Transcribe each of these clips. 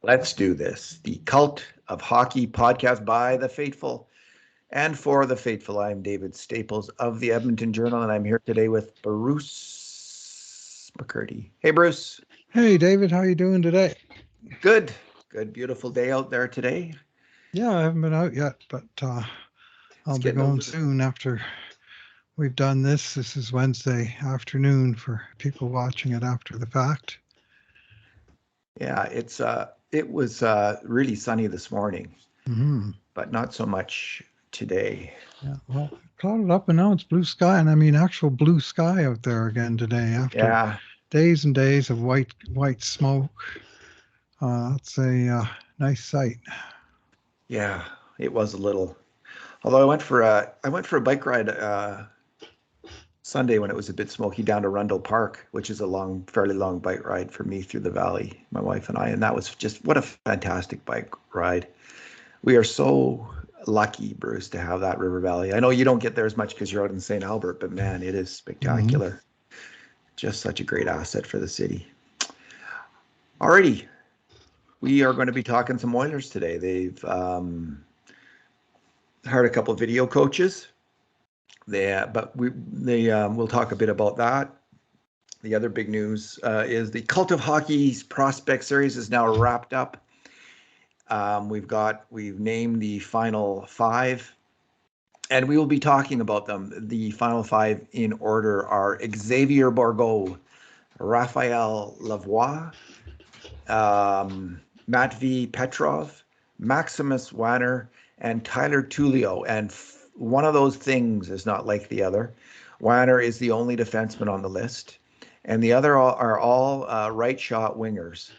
Let's do this. The Cult of Hockey podcast by the faithful and for the faithful. I'm David Staples of the Edmonton Journal, and I'm here today with Bruce McCurdy. Hey, Bruce. Hey, David, how you doing today? Good. Good, beautiful day out there today. Yeah, I haven't been out yet, but It's I'll be getting a going little. soon after we've done this. This is Wednesday afternoon for people watching it after the fact. Yeah, it was really sunny this morning, hmm but not so much today. Yeah, well, clouded up and now it's blue sky, and I mean actual blue sky out there again today after Yeah, days and days of white smoke. It's a nice sight. yeah, it was a little. Although I went for a bike ride Sunday when it was a bit smoky down to Rundle Park, which is a fairly long bike ride for me through the valley, my wife and I. And that was just what a fantastic bike ride. We are so lucky, Bruce, to have that river valley. I know you don't get there as much because you're out in St. Albert, but man, it is hmm spectacular. Just such a great asset for the city. Alrighty, we are going to be talking some Oilers today. They've hired a couple of video coaches. We'll talk a bit about that. The other big news is the Cult of Hockey's prospect series is now wrapped up. We've named the final five, and we will be talking about them. The final five in order are Xavier Bourgault, Raphael Lavoie, Matvey Petrov, Maximus Wanner, and Tyler Tullio. And one of those things is not like the other. Wanner is the only defenseman on the list, and the other are all right shot wingers.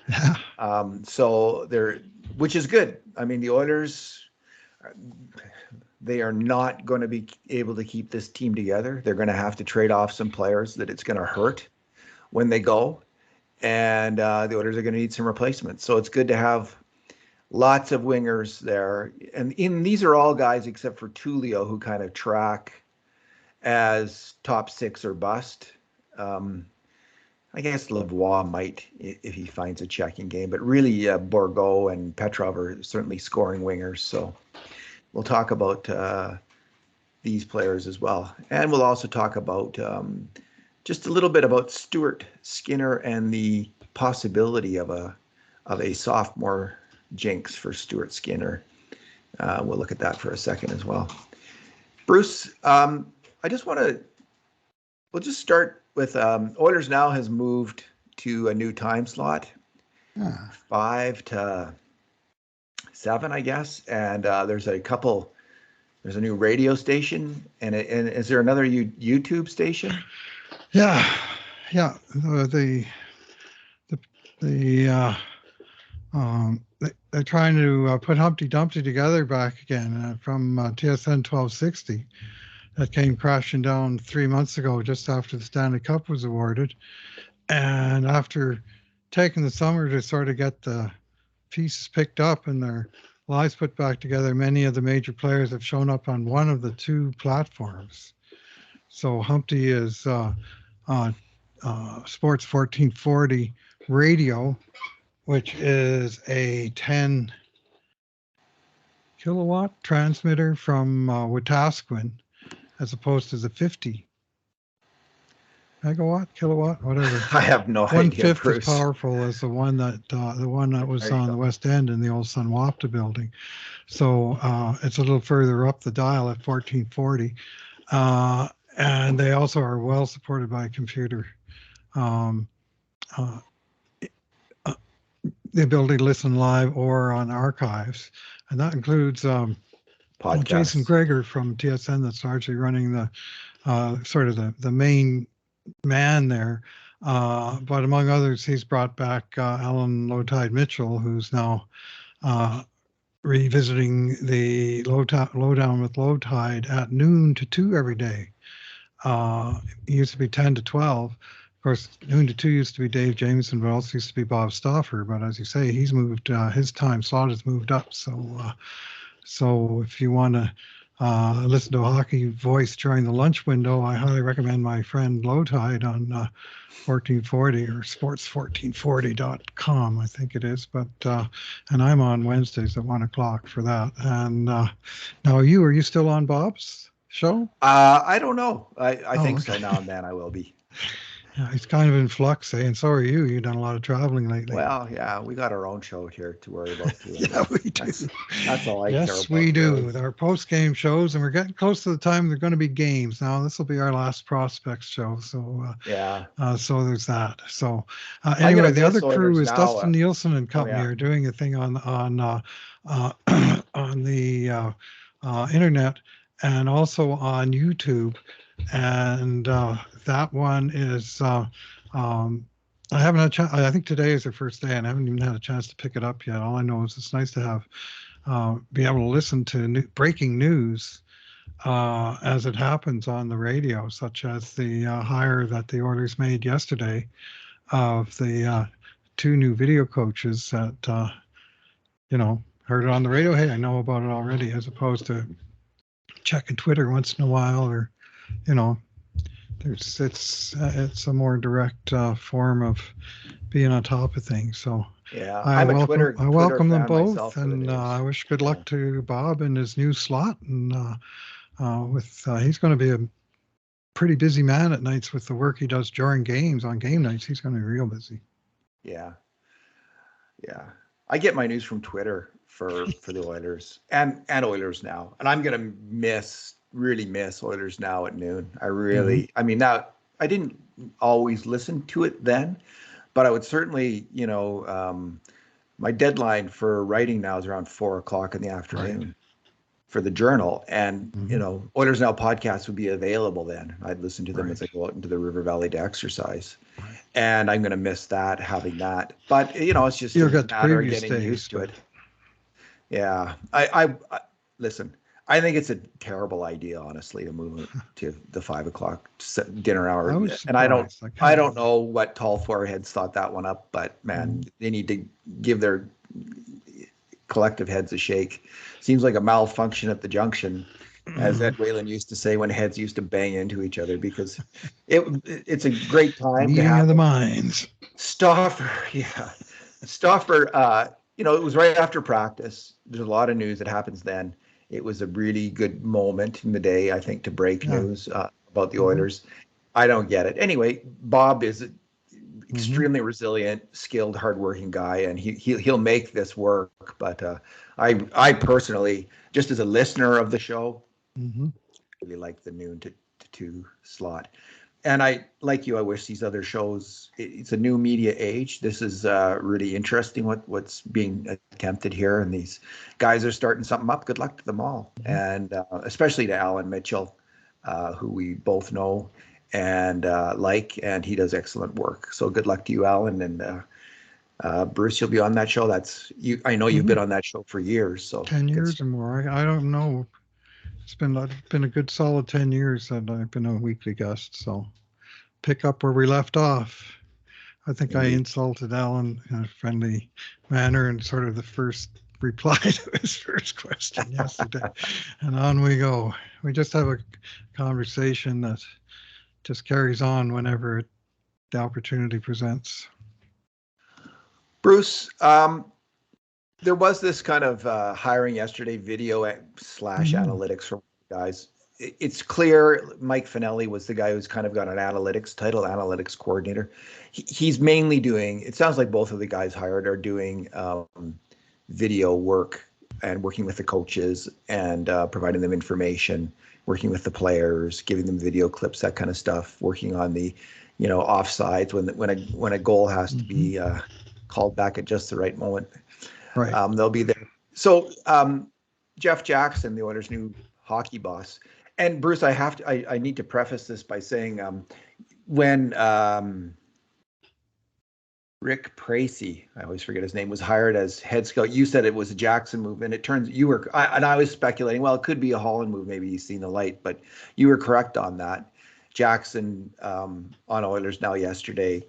So which is good. I mean, the Oilers, they are not going to be able to keep this team together. They're going to have to trade off some players that it's going to hurt when they go, and the Oilers are going to need some replacements. So it's good to have lots of wingers there, and these are all guys except for Tullio who kind of track as top six or bust. I guess Lavoie might if he finds a checking game, but really Bourgault and Petrov are certainly scoring wingers. So we'll talk about these players as well, and we'll also talk about just a little bit about Stuart Skinner and the possibility of a sophomore jinx for Stuart Skinner. We'll look at that for a second as well. Bruce, I just want to. We'll just start with Oilers now has moved to a new time slot, 5 to 7, I guess, and there's a new radio station, and is there another YouTube station? Yeah, yeah. They're trying to put Humpty Dumpty together back again from TSN 1260 that came crashing down 3 months ago, just after the Stanley Cup was awarded. And after taking the summer to sort of get the pieces picked up and their lives put back together, many of the major players have shown up on one of the two platforms. So Humpty is Sports 1440 radio, which is a 10 kilowatt transmitter from Wetaskiwin, as opposed to the 50 megawatt, kilowatt, whatever. I have no idea, 1/5 Bruce. as powerful as the one that was on the West End in the old Sunwapta building. So it's a little further up the dial at 1440. And they also are well supported by a computer. The ability to listen live or on archives. And that includes Jason Greger from TSN that's largely running the sort of the main man there. But among others, he's brought back Alan Lowtide Mitchell, who's now revisiting the Lowdown with Lowtide at noon to 2 every day. It used to be 10 to 12. Of course, noon to 2 used to be Dave Jameson, but also used to be Bob Stauffer. But as you say, he's moved, his time slot has moved up. So if you want to listen to a hockey voice during the lunch window, I highly recommend my friend Low Tide on 1440 or sports1440.com, I think it is. But and I'm on Wednesdays at 1 o'clock for that. And now, are you still on Bob's show? I don't know. I think okay. so now and then I will be. Yeah, he's kind of in flux, eh? And so are you. You've done a lot of traveling lately. Well, yeah, we got our own show here to worry about too. Yeah, we do. That's all I care Yes, about. we do. Really. With our post-game shows, and we're getting close to the time they're going to be games now. This will be our last prospects show. So, Yeah. so there's that. So, I'm anyway, gonna the miss other crew Oilers is now. Dustin Nielsen and Oh company yeah. are doing a thing on on the internet and also on YouTube, and that one is. I haven't had a chance. I think today is their first day, and I haven't even had a chance to pick it up yet. All I know is it's nice to have be able to listen to breaking news as it happens on the radio, such as the hire that the Oilers made yesterday of the two new video coaches that heard it on the radio. Hey, I know about it already, as opposed to checking Twitter once in a while, or you know, it's a more direct form of being on top of things. So Yeah. I I'm a welcome them fan both, myself for the and news. I wish good Yeah. luck to Bob in his new slot. And he's going to be a pretty busy man at nights with the work he does during games. On game nights, he's going to be real busy. Yeah. Yeah. I get my news from Twitter for the Oilers and Oilers Now, and I'm gonna really miss Oilers Now at noon. I mean, now I didn't always listen to it then, but I would certainly, my deadline for writing now is around 4 o'clock in the afternoon. Right. For the journal, and Mhm. Oilers Now podcasts would be available then. I'd listen to them Right. as I go out into the river valley to exercise, Right. and I'm going to miss that, having that. But it's just You'll a get the matter of previous getting days, used to but it. Yeah, I listen. I think it's a terrible idea, honestly, to move it to the 5 o'clock dinner hour. I was And I don't, surprised. I I can't don't believe. know what tall foreheads thought that one up, but man, they need to give their collective heads a shake. Seems like a malfunction at the junction, as Ed Whalen used to say when heads used to bang into each other, because it's a great time to Meeting have of the a minds. Stauffer. Yeah, Stauffer. It was right after practice. There's a lot of news that happens then. It was a really good moment in the day, I think, to break Yeah. news about the Mhm. Oilers. I don't get it. Anyway, Bob is Mhm. extremely resilient, skilled, hardworking guy, and he'll make this work. But I personally, just as a listener of the show, Mhm. really like the noon to two slot. And I, like you, I wish these other shows. It's a new media age. This is really interesting what's being attempted here, and these guys are starting something up. Good luck to them all, Mhm. and especially to Alan Mitchell, who we both know and and he does excellent work. So good luck to you, Alan, and Bruce. You'll be on that show. That's you. I know you've been Mhm. on that show for years. So 10 years or more. I don't know. It's been a good solid 10 years that I've been a weekly guest. So pick up where we left off. I think I indeed. insulted Alan in a friendly manner and sort of the first reply to his first question yesterday. And on we go. We just have a conversation that just carries on whenever the opportunity presents. Bruce, there was this kind of hiring yesterday, video slash Mhm. analytics from guys. It's clear Mike Finelli was the guy who's kind of got an analytics title, analytics coordinator. He's mainly doing, it sounds like both of the guys hired are doing video work and working with the coaches and providing them information, working with the players, giving them video clips, that kind of stuff, working on the, offsides when a goal has to Mhm. be called back at just the right moment. Right. They'll be there. So Jeff Jackson, the Oilers' new hockey boss, and Bruce, I need to preface this by saying when Rick Pracy, I always forget his name, was hired as head scout, you said it was a Jackson move, and it turns and I was speculating, well, it could be a Holland move, maybe he's seen the light, but you were correct on that. Jackson on Oilers Now yesterday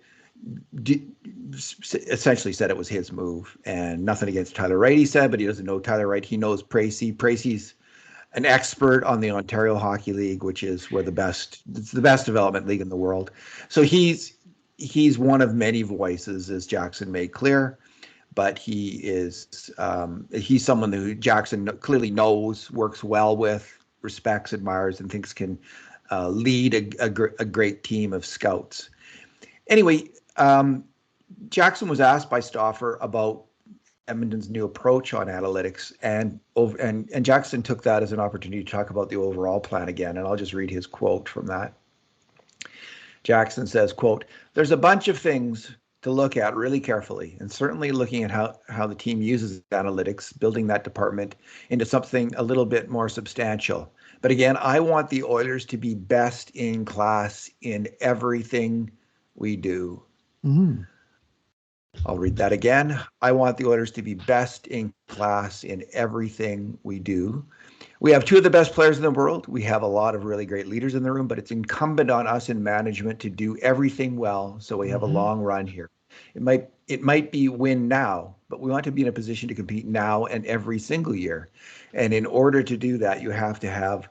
essentially said it was his move, and nothing against Tyler Wright, he said, but he doesn't know Tyler Wright. He knows Pracy. Pracy's an expert on the Ontario Hockey League, which is it's the best development league in the world. So he's one of many voices, as Jackson made clear, but he's someone who Jackson clearly knows, works well with, respects, admires, and thinks can lead a great team of scouts. Anyway, Jackson was asked by Stauffer about Edmonton's new approach on analytics, and Jackson took that as an opportunity to talk about the overall plan again. And I'll just read his quote from that. Jackson says, quote, "There's a bunch of things to look at really carefully, and certainly looking at how the team uses analytics, building that department into something a little bit more substantial. But again, I want the Oilers to be best in class in everything we do." Mm. I'll read that again. "I want the Oilers to be best in class in everything we do. We have two of the best players in the world. We have a lot of really great leaders in the room, but it's incumbent on us in management to do everything well so we have a long run here. It might be win now, but we want to be in a position to compete now and every single year. And in order to do that, you have to have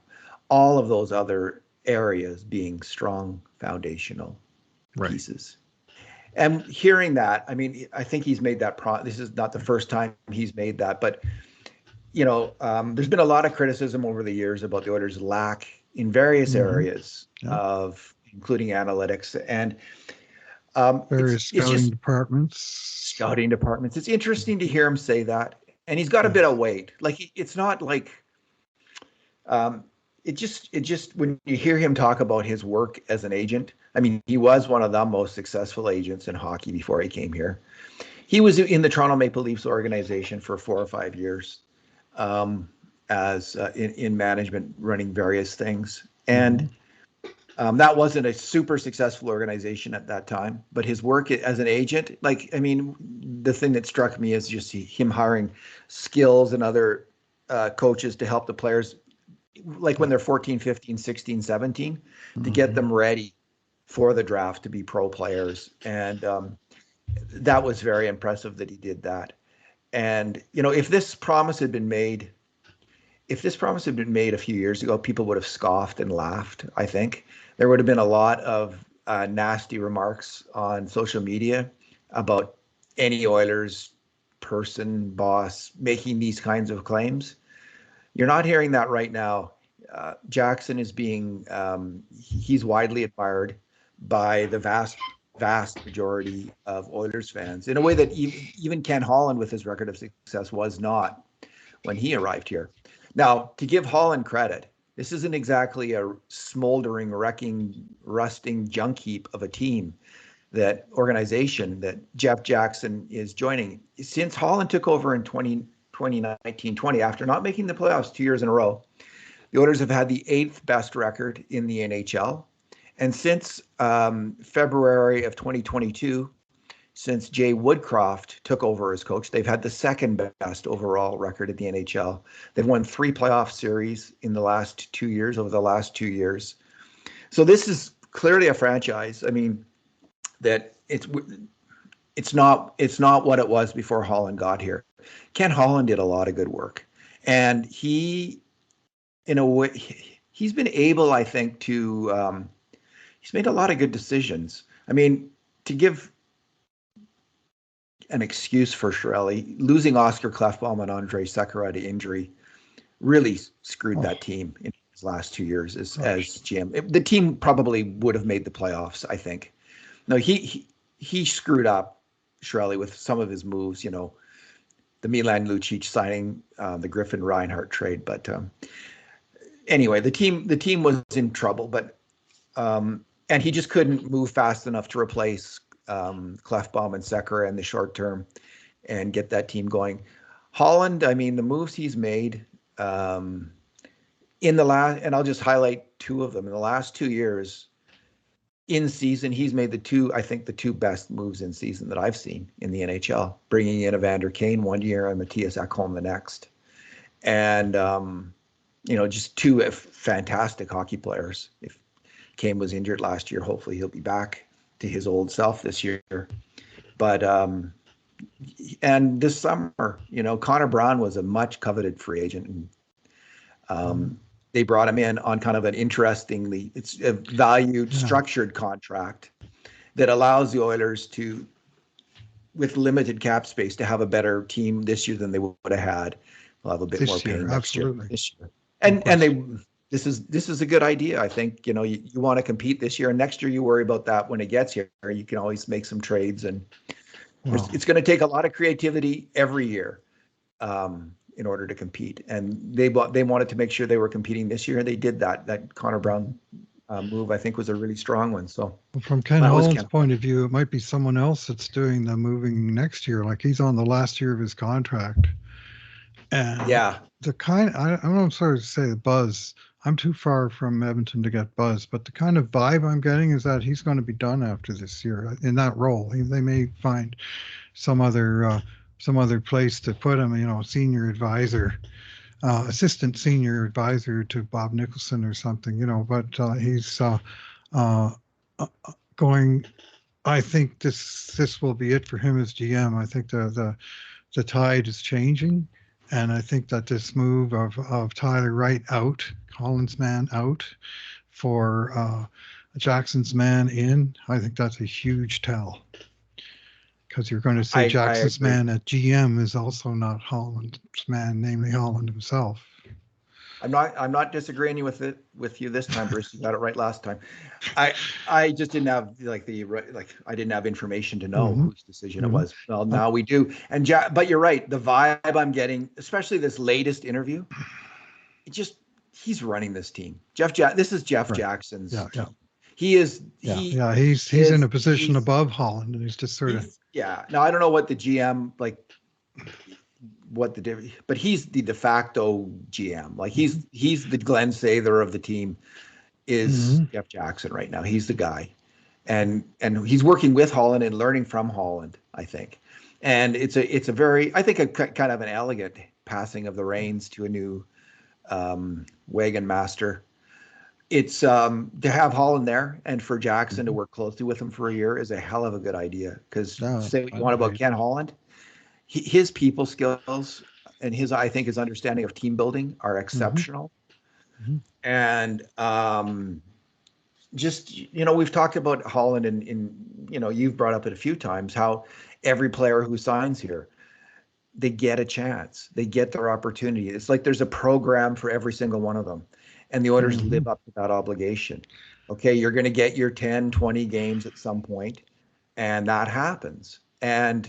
all of those other areas being strong foundational pieces." And hearing that, I mean, I think he's made that this is not the first time he's made that, but there's been a lot of criticism over the years about the Oilers' lack in various areas of, including analytics and various scouting departments. It's interesting to hear him say that, and he's got a bit of weight. Like it's not like it just when you hear him talk about his work as an agent. I mean, he was one of the most successful agents in hockey before he came here. He was in the Toronto Maple Leafs organization for 4 or 5 years, as in management, running various things. And that wasn't a super successful organization at that time. But his work as an agent, the thing that struck me is just him hiring skills and other coaches to help the players, like when they're 14, 15, 16, 17, to get them ready for the draft to be pro players. And that was very impressive that he did that. And, if this promise had been made a few years ago, people would have scoffed and laughed. I think there would have been a lot of nasty remarks on social media about any Oilers person, boss, making these kinds of claims. You're not hearing that right now. Jackson is he's widely admired by the vast majority of Oilers fans in a way that even Ken Holland, with his record of success, was not when he arrived here. Now, to give Holland credit, this isn't exactly a smoldering, wrecking, rusting junk heap of a team, that organization that Jeff Jackson is joining. Since Holland took over in 2019-20, after not making the playoffs 2 years in a row, the Oilers have had the 8th best record in the NHL. And since February of 2022, since Jay Woodcroft took over as coach, they've had the 2nd best overall record in the NHL. They've won 3 playoff series in the last 2 years, over the last 2 years. So this is clearly a franchise. I mean, that it's not what it was before Holland got here. Ken Holland did a lot of good work, and he, in a way, he's been able, I think, to he's made a lot of good decisions. I mean, to give an excuse for Chiarelli, losing Oscar Klefbom and Andre Sekera to injury really screwed that team in his last 2 years as GM. The team probably would have made the playoffs, I think. No, he screwed up Chiarelli with some of his moves, the Milan Lucic signing, the Griffin Reinhart trade. But anyway, the team was in trouble, but and he just couldn't move fast enough to replace Klefbom and Sekera in the short term and get that team going. Holland, I mean, the moves he's made in the last, and I'll just highlight 2 of them. In the last 2 years, in season, he's made the two best moves in season that I've seen in the NHL, bringing in Evander Kane 1 year and Matthias Ekholm the next. And, just 2 fantastic hockey players. If Kane was injured last year, hopefully he'll be back to his old self this year. But, and this summer, Connor Brown was a much coveted free agent. They brought him in on kind of an interestingly, it's a valued, structured contract that allows the Oilers to, with limited cap space, to have a better team this year than they would have had. We'll have a bit more pain next year. This year, and this is a good idea. I think you want to compete this year, and next year you worry about that when it gets here. You can always make some trades, and it's going to take a lot of creativity every year in order to compete. And they wanted to make sure they were competing this year, and they did that. That Connor Brown move, I think, was a really strong one. So from Ken Holland's point of view, it might be someone else that's doing the moving next year. Like he's on the last year of his contract. And I don't know, sort of say the buzz. I'm too far from Edmonton to get buzz, but the kind of vibe I'm getting is that he's going to be done after this year in that role. They may find some other place to put him, senior advisor, assistant senior advisor to Bob Nicholson or something, but he's going. I think this will be it for him as GM. I think the tide is changing, and I think that this move of Tyler Wright out, Holland's man out, for Jackson's man in, I think that's a huge tell. Because you're going to say Jackson's man at GM is also not Holland's man, namely Holland himself. I'm not disagreeing with you this time, Bruce. You got it right last time. I just didn't have I didn't have information to know whose decision it was. Well, now we do. And but you're right. The vibe I'm getting, especially this latest interview, he's running this team. This is Jeff Jackson's team. He is. He's in a position above Holland, and he's just sort of. Yeah. Now I don't know what the GM but he's the de facto GM. Like he's the Glenn Sather of the team. Is Jeff Jackson right now? He's the guy, and he's working with Holland and learning from Holland, I think. And it's a very, I think, a kind of an elegant passing of the reins to a new wagon master. It's to have Holland there and for Jackson to work closely with him for a year is a hell of a good idea. Because say what you want about Ken Holland, his people skills and his understanding of team building are exceptional. And we've talked about Holland and you've brought up it a few times how every player who signs here, they get a chance, they get their opportunity. It's like there's a program for every single one of them. And the Oilers live up to that obligation. Okay, you're going to get your 10, 20 games at some point, and that happens. And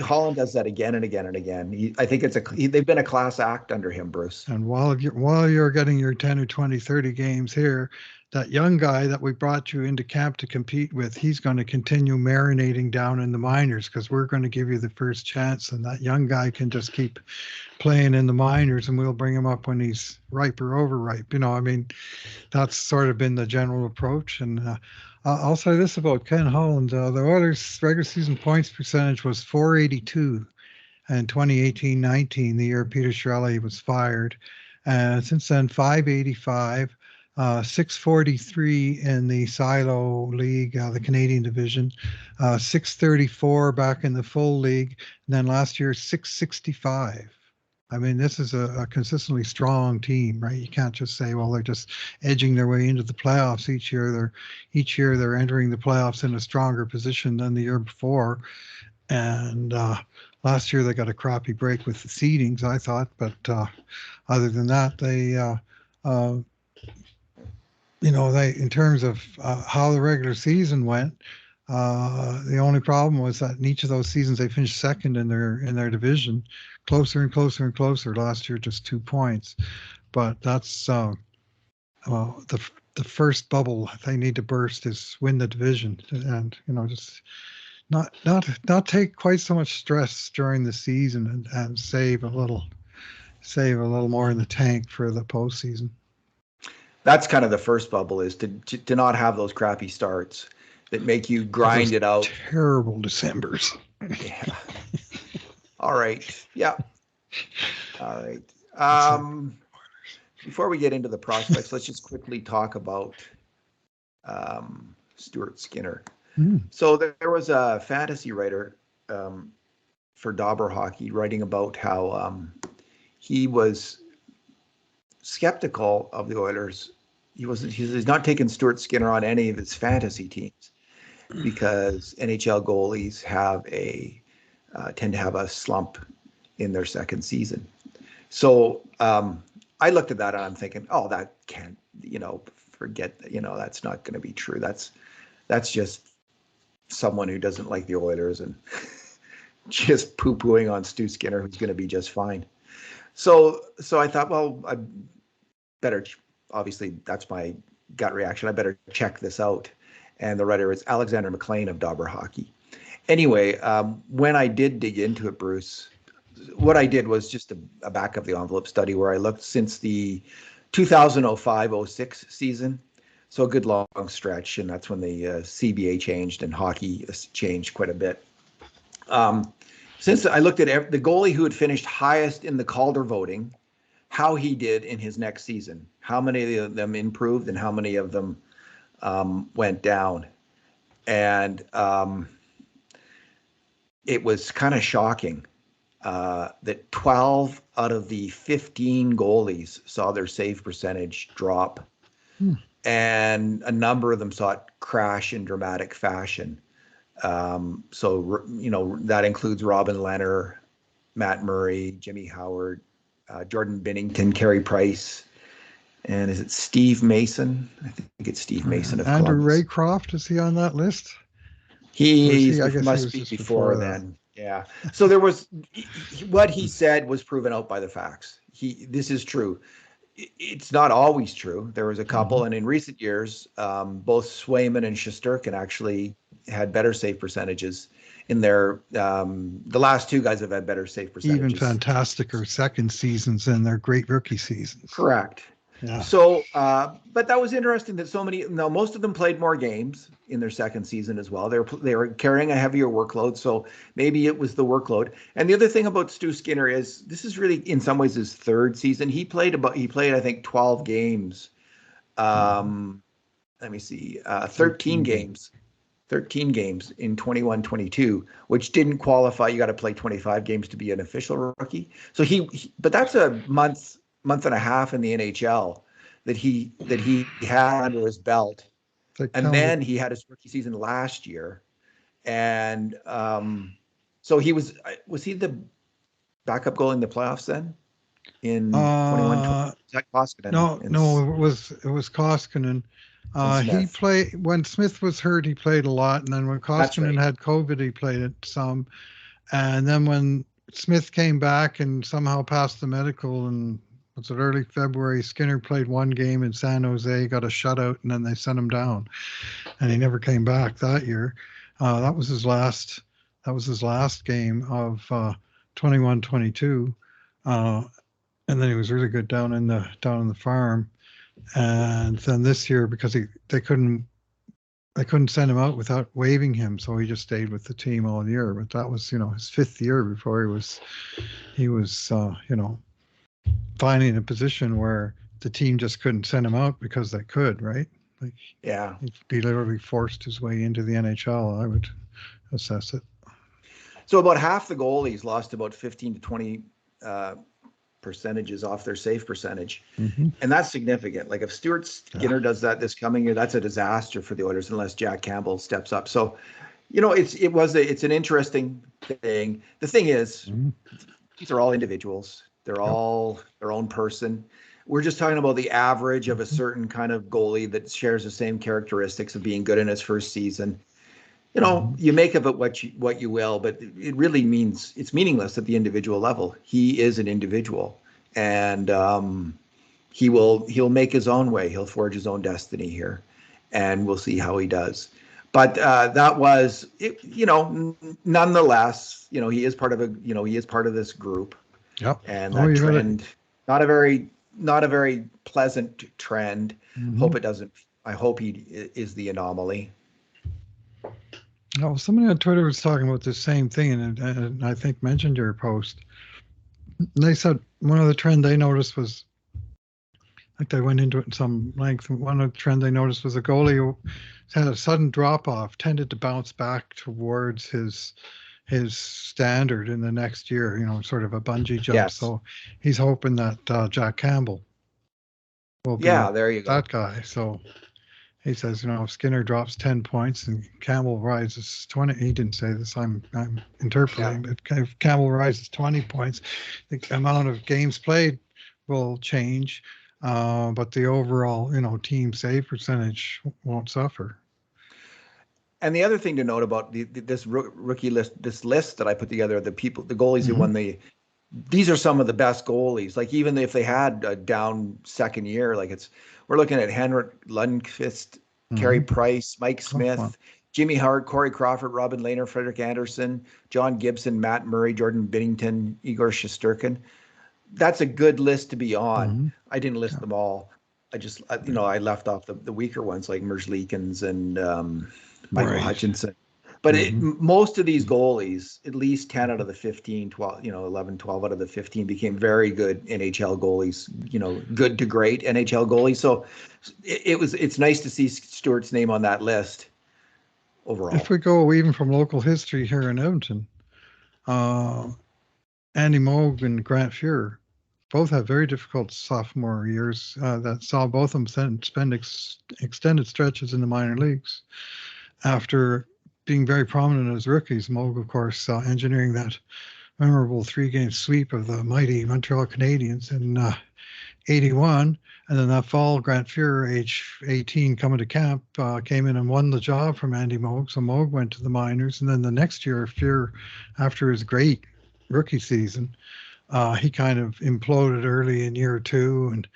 Holland does that again and again and again. I think they've been a class act under him, Bruce. And while you're getting your 10 or 20, 30 games here, that young guy that we brought you into camp to compete with, he's going to continue marinating down in the minors because we're going to give you the first chance. And that young guy can just keep playing in the minors and we'll bring him up when he's ripe or overripe. That's sort of been the general approach. And I'll say this about Ken Holland. The Oilers' regular season points percentage was .482 in 2018-19, the year Peter Chiarelli was fired. And since then, .585. 643 in the Silo League, the Canadian division, 634 back in the full league, and then last year 665. This is a consistently strong team, right? You can't just say, well, they're just edging their way into the playoffs each year. Each year they're entering the playoffs in a stronger position than the year before. And last year they got a crappy break with the seedings, I thought, but other than that, they in terms of how the regular season went, the only problem was that in each of those seasons they finished second in their division, closer and closer and closer. Last year, just 2 points, but that's the first bubble they need to burst is win the division, and just not take quite so much stress during the season and save a little more in the tank for the postseason. That's kind of the first bubble, is to not have those crappy starts that make you grind it out. Terrible Decembers. Yeah. All right. Yeah. All right. Before we get into the prospects, let's just quickly talk about Stuart Skinner. So there was a fantasy writer for Dauber Hockey writing about how he was skeptical of the Oilers. He's not taking Stuart Skinner on any of his fantasy teams because NHL goalies tend to have a slump in their second season. So I looked at that and I'm thinking, oh, that can't, forget that, that's not going to be true. That's just someone who doesn't like the Oilers and just poo-pooing on Stu Skinner, who's going to be just fine. So I thought, well, I better, obviously that's my gut reaction. I better check this out. And the writer is Alexander McLean of Dobber Hockey. Anyway, when I did dig into it, Bruce, what I did was just a back of the envelope study where I looked since the 2005-06 season. So a good long stretch, and that's when the CBA changed and hockey changed quite a bit. Since I looked at the goalie who had finished highest in the Calder voting, how he did in his next season, how many of them improved and how many of them went down. And it was kind of shocking that 12 out of the 15 goalies saw their save percentage drop. And a number of them saw it crash in dramatic fashion. So, that includes Robin Lehner, Matt Murray, Jimmy Howard, Jordan Binnington, Carey Price, and is it Steve Mason? I think it's Steve Mason of Andrew Columbus. Raycroft, is he on that list? He must be before then. Yeah. So there was, what he said was proven out by the facts. This is true. It's not always true. There was a couple, and in recent years, both Swayman and Shesterkin actually had better save percentages in their. The last two guys have had better save percentages. Even fantastic or second seasons and their great rookie seasons. Correct. Yeah. So, but that was interesting that so many. Now, most of them played more games in their second season as well. They were carrying a heavier workload, so maybe it was the workload. And the other thing about Stu Skinner is this is really, in some ways, his third season. He played I think 12 games. Let me see, 13 games. 13 games in 21-22, which didn't qualify. You got to play 25 games to be an official rookie. So but that's a month and a half in the NHL that he had under his belt. And then he had his rookie season last year. And so was he the backup goalie in the playoffs then? In 21-22? Is that Koskinen? No, it was Koskinen. He played when Smith was hurt. He played a lot, and then when Koskinen had COVID, he played it some. And then when Smith came back and somehow passed the medical, and was it early February, Skinner played one game in San Jose, got a shutout, and then they sent him down, and he never came back that year. That was his last game of 21-22. And then he was really good down in the farm. And then this year, because they couldn't send him out without waiving him, so he just stayed with the team all year. But that was, his fifth year before he was finally in a position where the team just couldn't send him out because they could, right? Like, yeah, he literally forced his way into the NHL. I would assess it. So about half the goalies lost about 15 to 20 percentages off their save percentage. And that's significant. Like if Stuart Skinner does that this coming year, that's a disaster for the Oilers unless Jack Campbell steps up. So, it's an interesting thing. The thing is, these are all individuals. They're all their own person. We're just talking about the average of a certain kind of goalie that shares the same characteristics of being good in his first season. You make of it what you will, but it really it's meaningless at the individual level. He is an individual, and he'll make his own way. He'll forge his own destiny here, and we'll see how he does. But that was, nonetheless, he is part of this group. Yep. And that trend, not a very pleasant trend. I hope he is the anomaly. No, somebody on Twitter was talking about the same thing, and I think mentioned your post. They said one of the trend they noticed was, like they went into it in some length. One of the trend they noticed was a goalie who had a sudden drop off tended to bounce back towards his standard in the next year. Sort of a bungee jump. Yes. So he's hoping that Jack Campbell will be Yeah, there you go. that guy. So he says, if Skinner drops 10 points and Campbell rises 20, he didn't say this, I'm interpolating, Yeah. but if Campbell rises 20 points, the amount of games played will change, but the overall, team save percentage won't suffer. And the other thing to note about this rookie list, this list that I put together, the goalies who Mm-hmm. won these are some of the best goalies. Like even if they had a down second year, we're looking at Henrik Lundqvist, Carey Mm-hmm. Price, Mike Tough one. Smith, Jimmy Hart, Corey Crawford, Robin Lehner, Frederick Anderson, John Gibson, Matt Murray, Jordan Binnington, Igor Shesterkin. That's a good list to be on. Mm-hmm. I didn't list Yeah. them all. I left off the weaker ones like Merge Leakins and Michael Right. Hutchinson. But Mm-hmm. most of these goalies, at least 10 out of the 15, 12, 11, 12 out of the 15 became very good NHL goalies, good to great NHL goalies. So it's nice to see Stuart's name on that list If overall. we go even from local history here in Edmonton, uh, Andy Moog and Grant Fuhrer both have very difficult sophomore years that saw both of them spend extended stretches in the minor leagues. After being very prominent as rookies, Moog, of course, engineering that memorable 3-game sweep of the mighty Montreal Canadiens in 81. And then that fall, Grant Fuhrer, age 18, coming to camp, came in and won the job from Andy Moog. So Moog went to the minors. And then the next year, Fuhrer, after his great rookie season, he kind of imploded early in year 2 and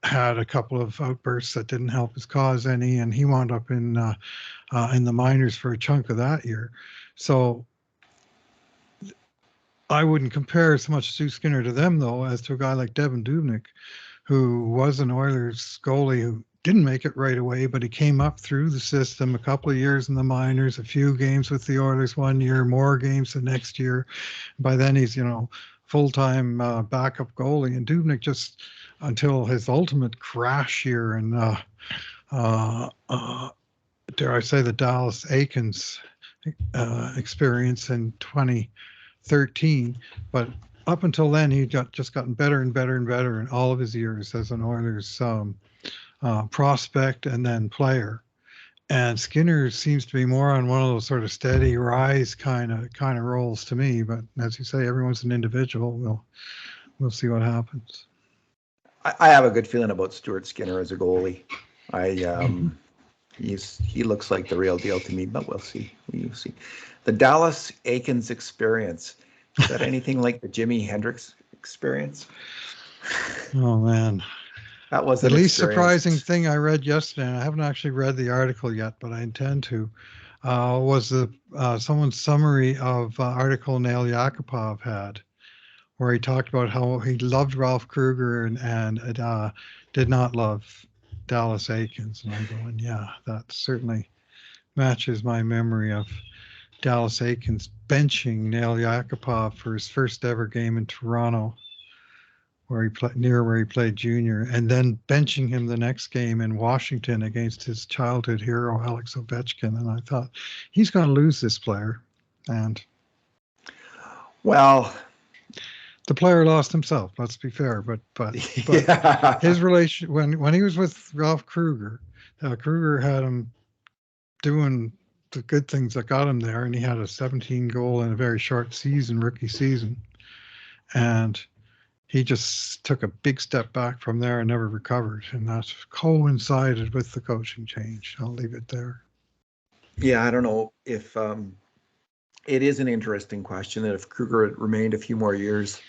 had a couple of outbursts that didn't help his cause any. And he wound up in the minors for a chunk of that year. So I wouldn't compare so much Stu Skinner to them, though, as to a guy like Devin Dubnyk, who was an Oilers goalie who didn't make it right away, but he came up through the system, a couple of years in the minors, a few games with the Oilers one year, more games the next year. By then he's, full-time backup goalie. And Dubnyk just, until his ultimate crash year and dare I say, the Dallas Aikens experience in 2013. But up until then, he just gotten better and better and better in all of his years as an Oilers prospect and then player. And Skinner seems to be more on one of those sort of steady rise kind of roles to me. But as you say, everyone's an individual. We'll see what happens. I have a good feeling about Stuart Skinner as a goalie. He looks like the real deal to me, but we'll see. We'll see. The Dallas Aikens experience. Is that anything like the Jimi Hendrix experience? Oh man. That was The an least experience. surprising thing I read yesterday, and I haven't actually read the article yet, but I intend to, was someone's summary of article Nail Yakupov had, where he talked about how he loved Ralph Kruger and did not love Dallas Aikens. And I'm going, yeah, that certainly matches my memory of Dallas Aikens benching Nail Yakupov for his first ever game in Toronto, where he played junior, and then benching him the next game in Washington against his childhood hero Alex Ovechkin. And I thought, he's going to lose this player, and Well, the player lost himself. Let's be fair, but yeah. his relation when he was with Ralph Kruger, Kruger had him doing the good things that got him there, and he had a 17 goal in a very short season, rookie season, and he just took a big step back from there and never recovered. And that coincided with the coaching change. I'll leave it there. Yeah, I don't know if it is an interesting question that if Kruger had remained a few more years,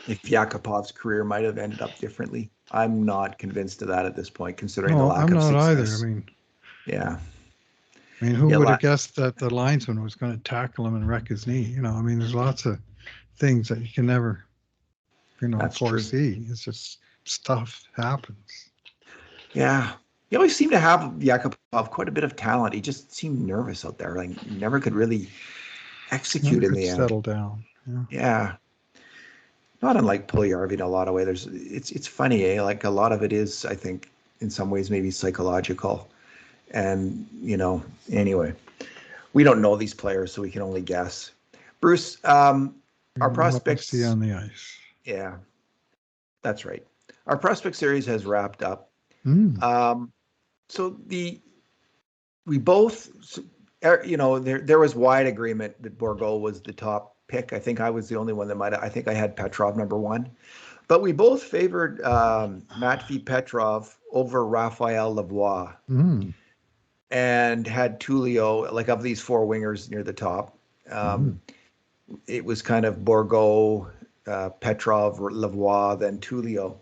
if Yakupov's career might have ended up differently. I'm not convinced of that at this point, considering the No, lack I'm of not either. success. Yeah. Who Yeah, would have guessed that the linesman was going to tackle him and wreck his knee? There's lots of things that you can never, that's true. foresee. It's just stuff happens. Yeah. He always seemed to have Yakupov quite a bit of talent. He just seemed nervous out there. Like never could really execute Never in could the end. settle down. Yeah. Yeah. Not unlike Puljujärvi in a lot of ways. It's funny, eh? Like a lot of it is, I think, in some ways maybe psychological. And, anyway, we don't know these players, so we can only guess. Bruce, our What we see prospects. on the ice. Yeah, that's right. our prospect series has wrapped up. So we both, there was wide agreement that Bourgault was the top pick. I think I was the only one I think I had Petrov number 1. But we both favored Matvei Petrov over Raphael Lavoie and had Tullio, like of these 4 wingers near the top. It was kind of Bourgault, Petrov, Lavoie, then Tullio.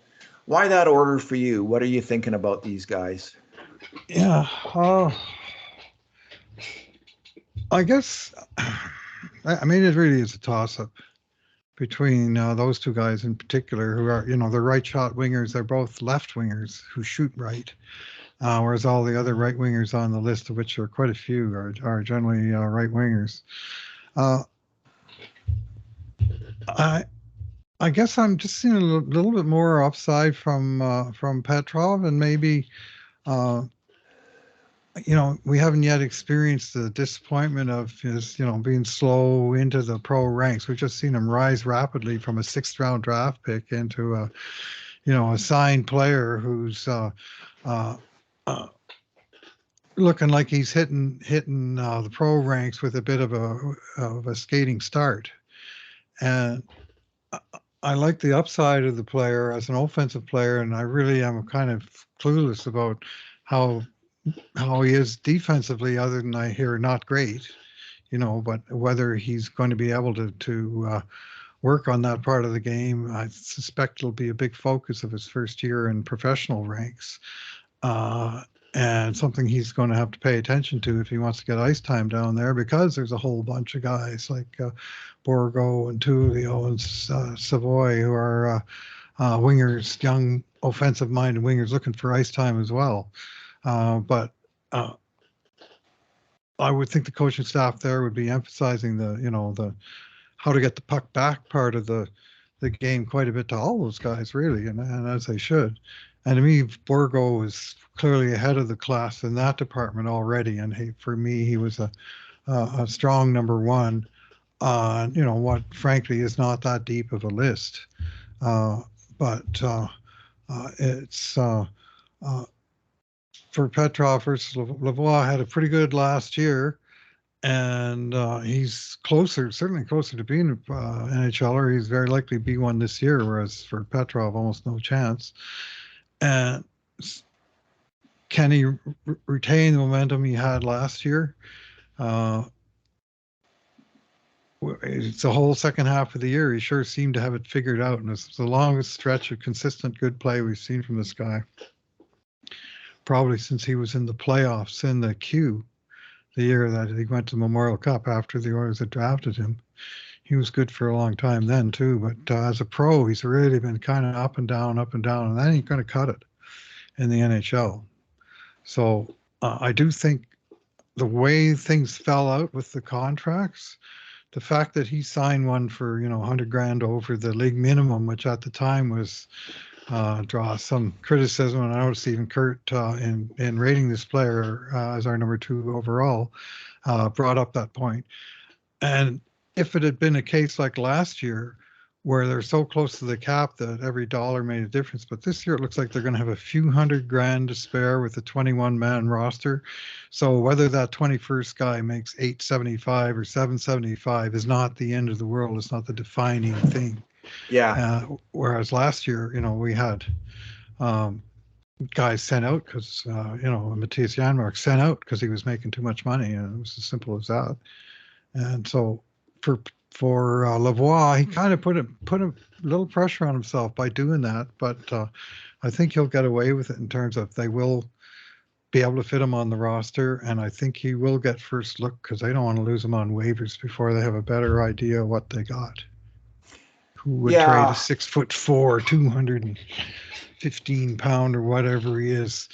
Why that order for you? What are you thinking about these guys? Yeah, I guess, I mean, it really is a toss-up between those 2 guys in particular, who are, they're right shot wingers. They're both left wingers who shoot right, whereas all the other right wingers on the list, of which are quite a few, are generally right wingers. I guess I'm just seeing a little bit more upside from Petrov, and maybe we haven't yet experienced the disappointment of his, being slow into the pro ranks. We've just seen him rise rapidly from a 6th round draft pick into a signed player who's looking like he's hitting the pro ranks with a bit of a skating start. And I like the upside of the player as an offensive player, and I really am kind of clueless about how he is defensively, other than I hear not great, but whether he's going to be able to work on that part of the game, I suspect it'll be a big focus of his first year in professional ranks, and something he's going to have to pay attention to if he wants to get ice time down there, because there's a whole bunch of guys like Bourgault and Tullio and Savoy who are wingers, young offensive-minded wingers looking for ice time as well. But I would think the coaching staff there would be emphasizing the how to get the puck back part of the game quite a bit to all those guys, really, and as they should. And to me, Bourgault is clearly ahead of the class in that department already. And for me, he was a strong number 1 on what frankly is not that deep of a list. But it's for Petrov versus Lavoie, had a pretty good last year, and he's certainly closer to being an NHLer. He's very likely to be one this year, whereas for Petrov, almost no chance. And can he retain the momentum he had last year? It's the whole second half of the year. He sure seemed to have it figured out, and it's the longest stretch of consistent good play we've seen from this guy, probably since he was in the playoffs in the Q, the year that he went to Memorial Cup after the Oilers had drafted him. He was good for a long time then too, but as a pro, he's really been kind of up and down, and then he's going to cut it in the NHL. So I do think the way things fell out with the contracts, the fact that he signed one for $100,000 over the league minimum, which at the time was draw some criticism, and I know Stephen Kurt in rating this player as our number 2 overall brought up that point. And if it had been a case like last year, where they're so close to the cap that every dollar made a difference, but this year it looks like they're going to have a few $100,000 to spare with a 21-man roster. So whether that 21st guy makes $875 or $775 is not the end of the world. It's not the defining thing. Yeah. Whereas last year, we had guys sent out because, Matthias Janmark sent out because he was making too much money, and it was as simple as that. And so for Lavoie, he kind of put a little pressure on himself by doing that, but I think he'll get away with it in terms of they will be able to fit him on the roster, and I think he will get first look because they don't want to lose him on waivers before they have a better idea of what they got. Who would trade a 6'4", 215-pound or whatever he is,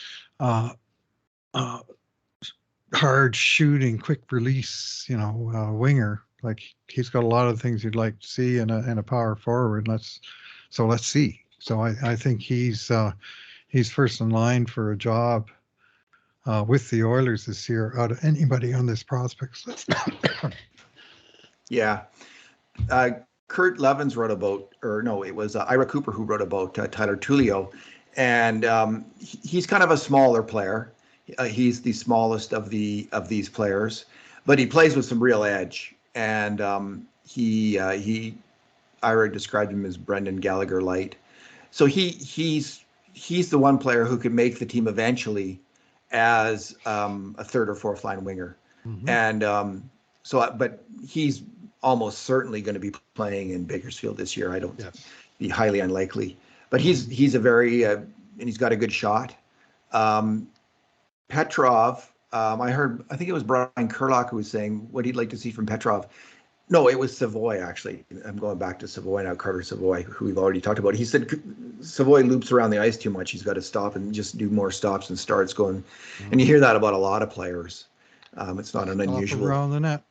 hard shooting, quick release, winger. Like, he's got a lot of things you'd like to see in a power forward. Let's see. So I think he's first in line for a job with the Oilers this year out of anybody on this prospects list. Yeah. Kurt Levins wrote about, or no, it was Ira Cooper who wrote about Tyler Tullio, and he's kind of a smaller player. He's the smallest of these players, but he plays with some real edge. And Ira described him as Brendan Gallagher light. So he's the one player who could make the team eventually as a third or fourth line winger. Mm-hmm. And but he's almost certainly going to be playing in Bakersfield this year. I don't be highly unlikely, but he's a very and he's got a good shot. Petrov, I think it was Brian Kurlock who was saying what he'd like to see from Petrov. No, it was Savoy, actually. I'm going back to Savoy now, Carter Savoy, who we've already talked about. He said Savoy loops around the ice too much. He's got to stop and just do more stops and starts going. And you hear that about a lot of players. It's not an unusual. Around the net.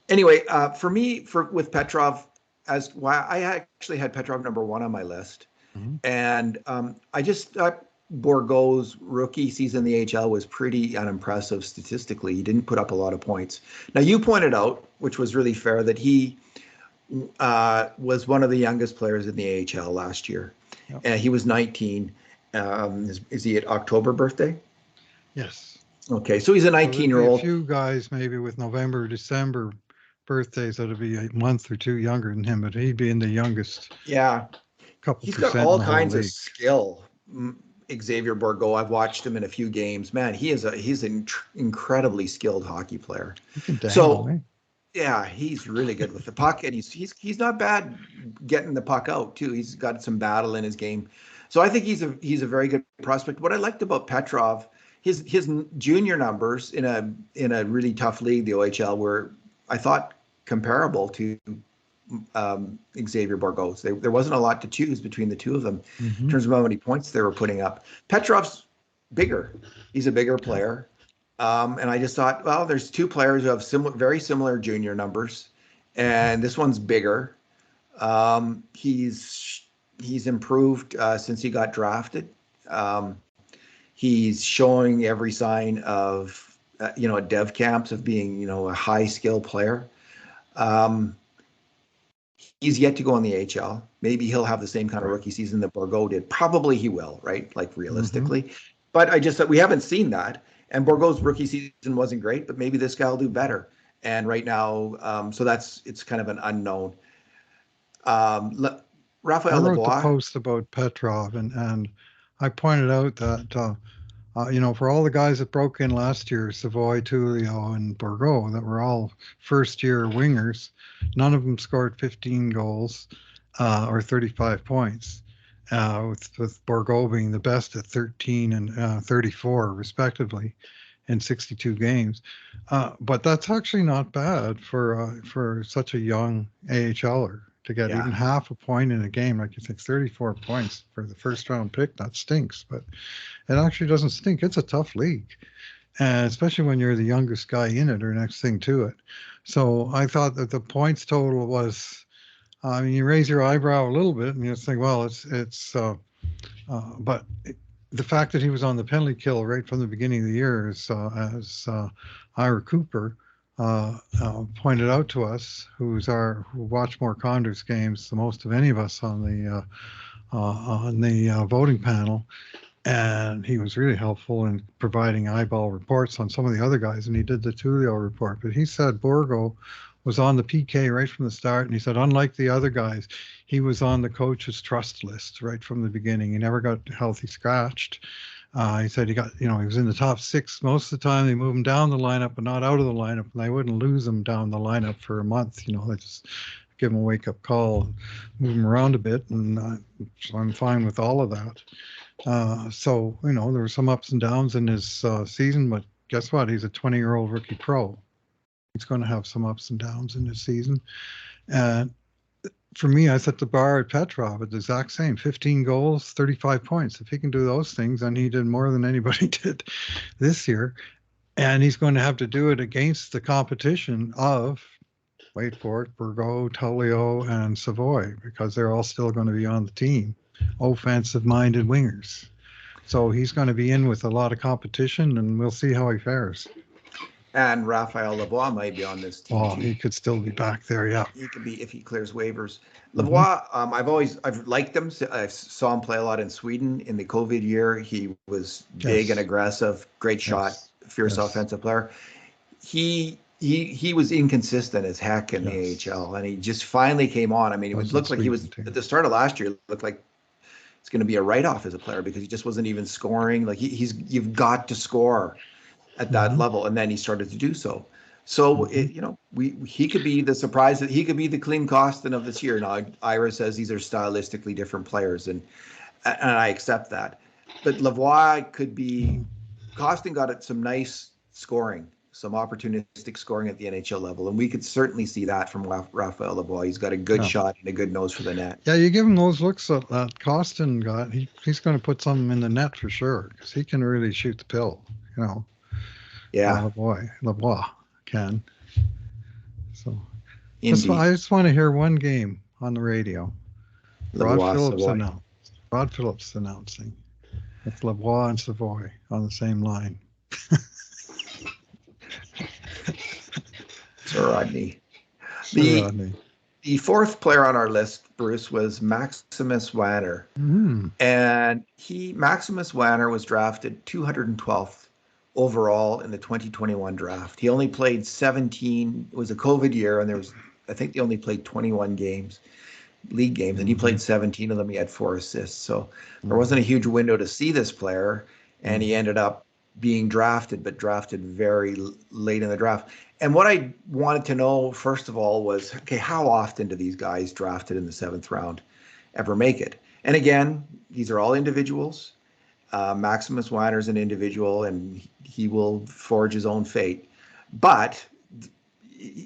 Anyway, for me, with Petrov, I actually had Petrov number 1 on my list. Mm-hmm. And I just thought Bourgault's rookie season in the AHL was pretty unimpressive statistically. He didn't put up a lot of points. Now, you pointed out, which was really fair, that he was one of the youngest players in the AHL last year. Yep. And he was 19. Is he at October birthday? Yes. Okay, so he's a 19-year-old. A few guys maybe with November, December birthdays that'll be a month or 2 younger than him, but he'd be in the youngest. Yeah. He's got all kinds of skill. Xavier Bourgault, I've watched him in a few games. Man, he's an incredibly skilled hockey player. Yeah, he's really good with the puck, and he's not bad getting the puck out too. He's got some battle in his game, so I think he's a very good prospect. What I liked about Petrov, his junior numbers in a really tough league, the OHL, were, I thought, comparable to Xavier Bourgault's. There wasn't a lot to choose between the two of them in terms of how many points they were putting up. Petrov's bigger. He's a bigger player. And I just thought, well, there's two players who have very similar junior numbers, and this one's bigger. He's improved since he got drafted. He's showing every sign of, at dev camps of being, a high skill player. He's yet to go in the AHL. Maybe he'll have the same kind of rookie season that Bourgault did. Probably he will, right? Like realistically. But I just thought we haven't seen that. And Bourgault's rookie season wasn't great, but maybe this guy will do better. And right now, so it's kind of an unknown. Raphael Lavoie. I wrote the post about Petrov, and I pointed out that, for all the guys that broke in last year, Savoy, Tullio, and Bourgault, that were all first-year wingers, none of them scored 15 goals or 35 points, with Bourgault being the best at 13 and 34, respectively, in 62 games. But that's actually not bad for such a young AHLer to get even half a point in a game. Like, you think 34 points for the first-round pick, that stinks, but it actually doesn't stink. It's a tough league, and especially when you're the youngest guy in it or next thing to it. So I thought that the points total was, you raise your eyebrow a little bit and you think, well, but the fact that he was on the penalty kill right from the beginning of the year, as Ira Cooper pointed out to us, who watched more Condors games the most of any of us on the voting panel. And he was really helpful in providing eyeball reports on some of the other guys, and he did the Tullio report. But he said Bourgault was on the PK right from the start, and he said, unlike the other guys, he was on the coach's trust list right from the beginning. He never got healthy scratched. He said he was in the top 6 most of the time. They moved him down the lineup, but not out of the lineup, and they wouldn't lose him down the lineup for a month. They just give him a wake-up call, move him around a bit, and so I'm fine with all of that. So, there were some ups and downs in his season, but guess what? He's a 20-year-old rookie pro. He's going to have some ups and downs in his season. And for me, I set the bar at Petrov at the exact same: 15 goals, 35 points. If he can do those things, then he did more than anybody did this year. And he's going to have to do it against the competition of, wait for it, Bourgault, Tullio, and Savoy, because they're all still going to be on the team. Offensive-minded wingers. So he's going to be in with a lot of competition, and we'll see how he fares. And Raphael Lavoie might be on this team Oh, too. he could still be back there. Yeah. He could be if he clears waivers. Hmm. Lavoie, I've liked him. I saw him play a lot in Sweden in the COVID year. He was big and Yes. aggressive, great shot, Yes. fierce Yes. offensive player. He was inconsistent as heck in the Yes. AHL, and he just finally came on. I mean, it Was in looked like he Sweden was too. at the start of last year. It looked like it's going to be a write-off as a player because he just wasn't even scoring. Like you've got to score at that Hmm. level, and then he started to do so. So Hmm. he could be the surprise that he could be the Clean Costin of this year. Now Ira says these are stylistically different players, and I accept that. But Lavoie could be. Costin got at some nice scoring, some opportunistic scoring at the NHL level, and we could certainly see that from Raphael Lavoie. He's got a good Yeah. shot and a good nose for the net. Yeah, you give him those looks that Costin got. He's going to put something in the net for sure because he can really shoot the pill. You know, Yeah, Lavoie can. So indeed, I just want to hear one game on the radio. Rod Lavoie Phillips Savoie. announced. Rod Phillips announcing. It's Lavoie and Savoy on the same line. Sir Rodney. Sir The Rodney. the fourth player on our list, Bruce, was Maximus Wanner. Mm. And Maximus Wanner was drafted 212th overall in the 2021 draft. He only played 17. It was a COVID year, and I think they only played 21 games, league games, and he Hmm. played 17 of them. He had 4 assists. So there wasn't a Hmm. huge window to see this player, and he Hmm. ended up being drafted, but drafted very late in the draft. And what I wanted to know, first of all, was okay, how often do these guys drafted in the seventh round ever make it? And again, these are all individuals. Maximus Weiner is an individual, and he will forge his own fate. But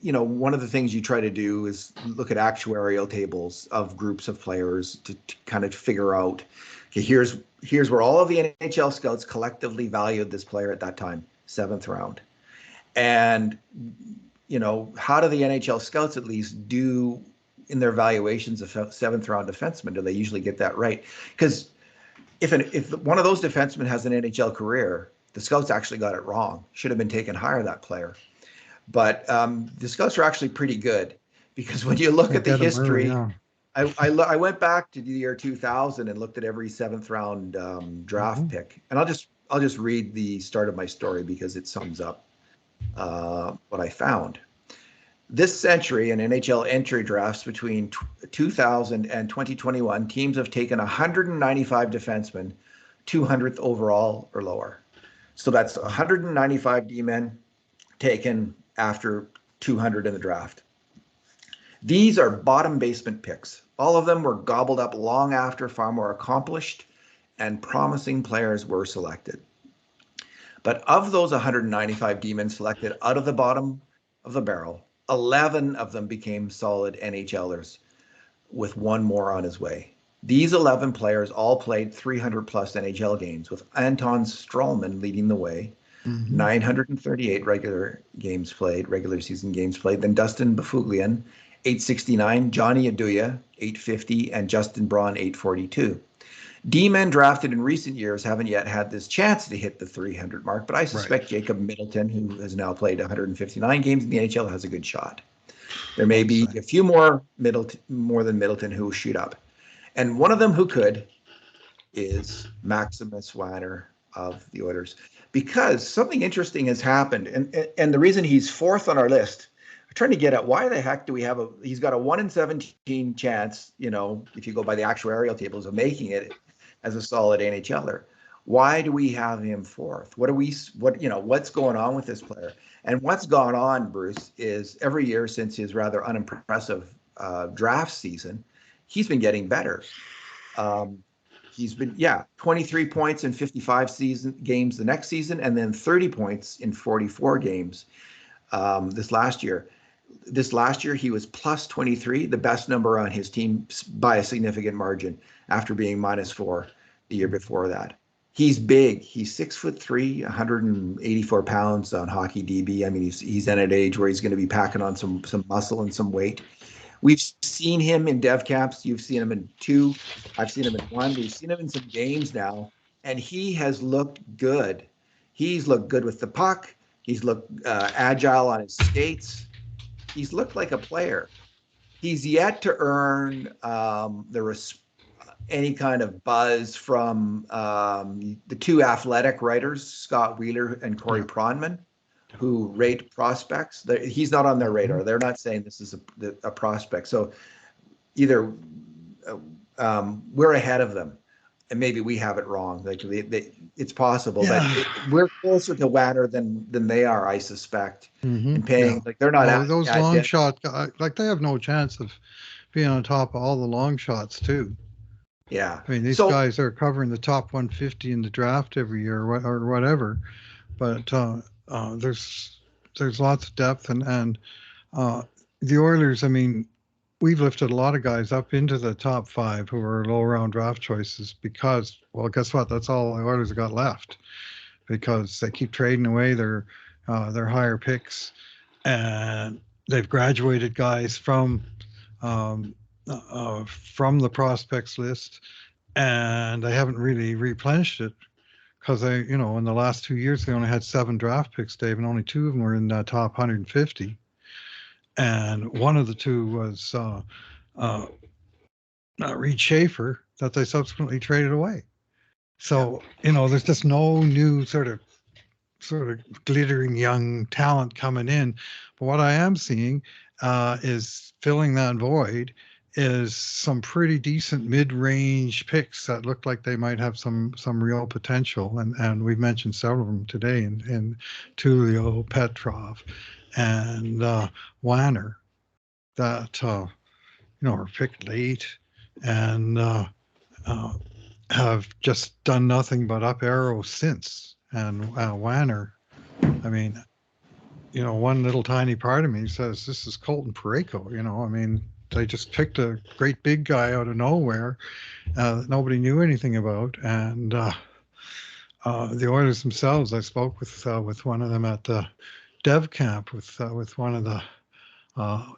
one of the things you try to do is look at actuarial tables of groups of players to kind of figure out, okay, here's where all of the NHL scouts collectively valued this player at that time, seventh round, and how do the NHL scouts at least do in their valuations of seventh round defensemen? Do they usually get that right? Because if one of those defensemen has an NHL career, the scouts actually got it wrong. Should have been taken higher, that player. But the scouts are actually pretty good because when you look They at the get him early. history, Yeah. I went back to the year 2000 and looked at every seventh round draft Hmm. pick, and I'll just read the start of my story because it sums up what I found. This century in NHL entry drafts between 2000 and 2021, teams have taken 195 defensemen, 200th overall or lower. So that's 195 D-men taken after 200 in the draft. These are bottom basement picks. All of them were gobbled up long after far more accomplished and promising players were selected. But of those 195 D-men selected out of the bottom of the barrel, 11 of them became solid NHLers with one more on his way. These 11 players all played 300 plus NHL games, with Anton Stralman leading the way, Hmm. 938 regular season games played. Then Dustin Bafuglian, 869, Johnny Aduya, 850, and Justin Braun, 842. D-men drafted in recent years haven't yet had this chance to hit the 300 mark, but I Right. suspect Jacob Middleton, who has now played 159 games in the NHL, has a good shot. There may I'd be say. a few more than Middleton who will shoot up. And one of them who could is Maximus Wanner of the Oilers, because something interesting has happened, and the reason he's fourth on our list. I'm trying to get at why the heck do we have he's got a 1 in 17 chance, if you go by the actuarial tables, of making it as a solid NHLer. Why do we have him fourth? What's going on with this player? And what's gone on, Bruce, is every year since his rather unimpressive draft season, he's been getting better. Um, he's been 23 points in 55 games the next season, and then 30 points in 44 games this last year. This last year he was plus 23, the best number on his team by a significant margin, after being -4 the year before that. He's big. He's 6'3", 184 pounds on Hockey DB. I mean, he's at an age where he's going to be packing on some muscle and some weight. We've seen him in dev camps. You've seen him in 2. I've seen him in 1. We've seen him in some games now, and he has looked good. He's looked good with the puck. He's looked agile on his skates. He's looked like a player. He's yet to earn any kind of buzz from the two athletic writers, Scott Wheeler and Corey Pronman, who rate prospects. He's not on their radar. They're not saying this is a prospect. So either we're ahead of them, and maybe we have it wrong. Like it's possible that we're closer to Wanner than they are, I suspect. And paying like they're not those long shot, like they have no chance of being on top of all the long shots too. Yeah, I mean these guys are covering the top 150 in the draft every year or whatever, but there's lots of depth and the Oilers. I mean, we've lifted a lot of guys up into the top 5 who are low round draft choices because, well, guess what? That's all the Oilers have got left because they keep trading away their higher picks, and they've graduated guys from the prospects list, and they haven't really replenished it because they, in the last 2 years they only had 7 draft picks, Dave, and only 2 of them were in the top 150. And one of the 2 was Reed Schaefer that they subsequently traded away. So there's just no new sort of glittering young talent coming in. But what I am seeing is filling that void is some pretty decent mid-range picks that look like they might have some real potential. And we've mentioned several of them today in Tullio, Petrov, and Wanner that are picked late and have just done nothing but up arrows since. And Wanner, I mean, one little tiny part of me says this is Colton Parayko. I mean, they just picked a great big guy out of nowhere that nobody knew anything about, and the Oilers themselves. I spoke with one of them at the dev camp with one of the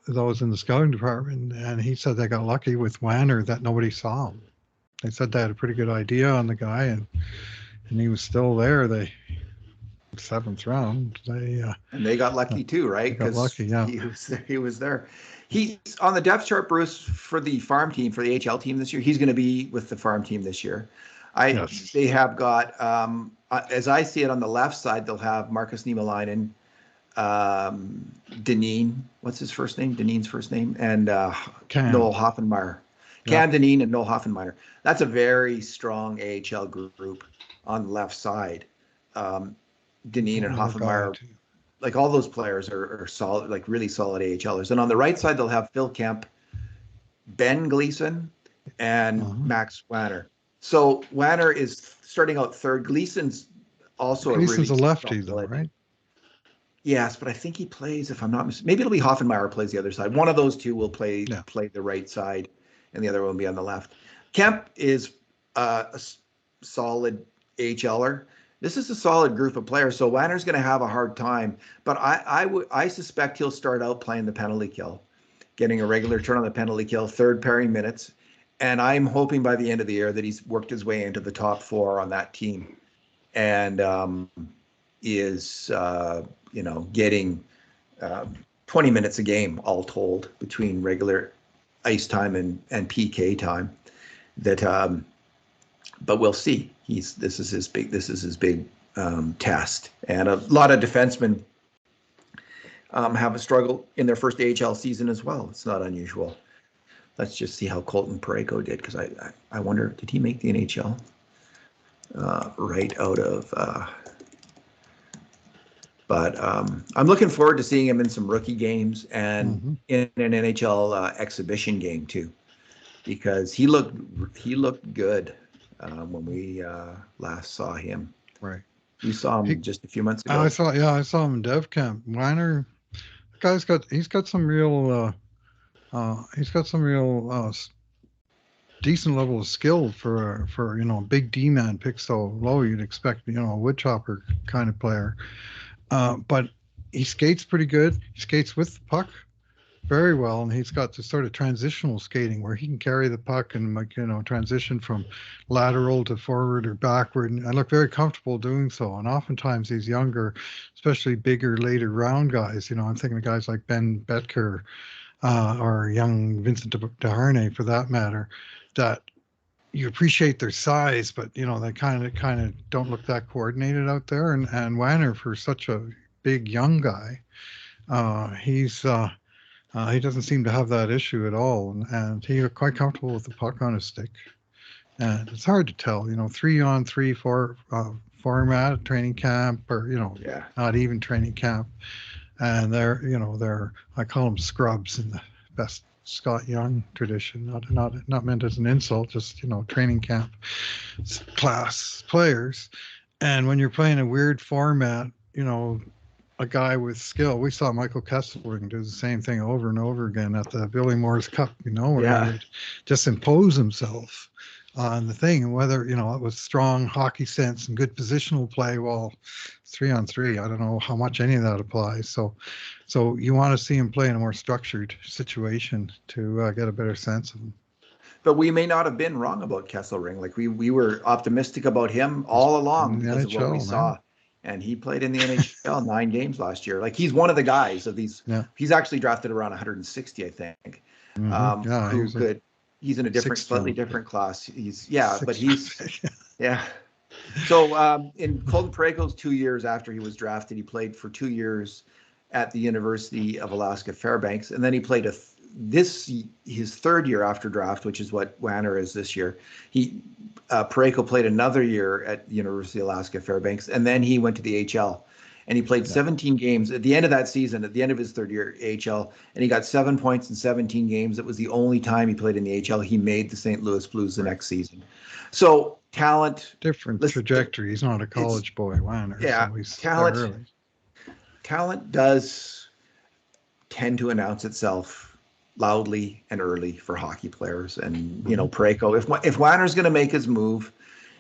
those in the scouting department, and he said they got lucky with Wanner that nobody saw him. They said they had a pretty good idea on the guy, and he was still there. They 7th round. And they got lucky too, right? Got lucky, yeah. He was there. He's on the depth chart, Bruce, for the farm team, for the HL team this year. He's going to be with the farm team this year. They have got, as I see it, on the left side, they'll have Markus Niemelainen, Dineen, what's his first name? Dineen's first name, and Noel Hoffenmeyer. Cam Dineen and Noel Hoffenmeyer. That's a very strong AHL group on the left side. Dineen and Hoffenmeyer, like all those players are solid, like really solid AHLers. And on the right side, they'll have Phil Kemp, Ben Gleason, and Max Wanner. So Wanner is starting out 3rd. Gleason's also Gleason's a lefty, though, right? Yes, but I think he plays, if I'm not mistaken, maybe it'll be Hoffenmeyer plays the other side. One of those 2 will play the right side, and the other one will be on the left. Kemp is a solid AHLer. This is a solid group of players, so Wanner's going to have a hard time. But I suspect he'll start out playing the penalty kill, getting a regular turn on the penalty kill, 3rd pairing minutes. And I'm hoping by the end of the year that he's worked his way into the top 4 on that team, and is getting 20 minutes a game all told between regular ice time and PK time. But we'll see. This is his big test, and a lot of defensemen have a struggle in their first AHL season as well. It's not unusual. Let's just see how Colton Parayko did, because I wonder, did he make the NHL right out of? But I'm looking forward to seeing him in some rookie games and in an NHL exhibition game too, because he looked good when we last saw him. Right. You saw him just a few months ago. I saw him in dev camp. Wanner, he's got some real decent level of skill for a big D man pick so low. You'd expect a woodchopper kind of player, but he skates pretty good. He skates with the puck very well, and he's got the sort of transitional skating where he can carry the puck and, like, transition from lateral to forward or backward, and I look very comfortable doing so. And oftentimes these younger, especially bigger later round guys, I'm thinking of guys like Ben Betker, or young Vincent DeHarnay for that matter, that you appreciate their size, but they kind of don't look that coordinated out there. And Wanner, for such a big young guy, he doesn't seem to have that issue at all, and he looked quite comfortable with the puck on his stick. And it's hard to tell, 3-on-3 format training camp, or Yeah. not even training camp, and they're I call them scrubs in the best Scott Young tradition, not meant as an insult, just training camp class players. And when you're playing a weird format, a guy with skill. We saw Michael Kesselring do the same thing over and over again at the Billy Moore's Cup, where he would just impose himself on the thing. And whether, it was strong hockey sense and good positional play, well, 3-on-3, I don't know how much any of that applies. So you want to see him play in a more structured situation to get a better sense of him. But we may not have been wrong about Kesselring. Like we were optimistic about him all along because of what we saw. And he played in the NHL 9 games last year. Like, he's one of the guys of these. Yeah. He's actually drafted around 160, I think. Mm-hmm. He's in a slightly different class. Yeah. So in Colton Parayko's 2 years after he was drafted, he played for 2 years at the University of Alaska Fairbanks, and then he played his third year after draft, which is what Wanner is this year. Parayko played another year at the University of Alaska Fairbanks, and then he went to the AHL, and he played 17 games at the end of that season, at the end of his third year AHL, and he got 7 points in 17 games. It was the only time he played in the AHL. He made the St. Louis Blues the next season. So talent, different trajectory. He's not a college boy, Wanner. Yeah, so talent does tend to announce itself loudly and early for hockey players. And, Parayko, if Wanner's going to make his move,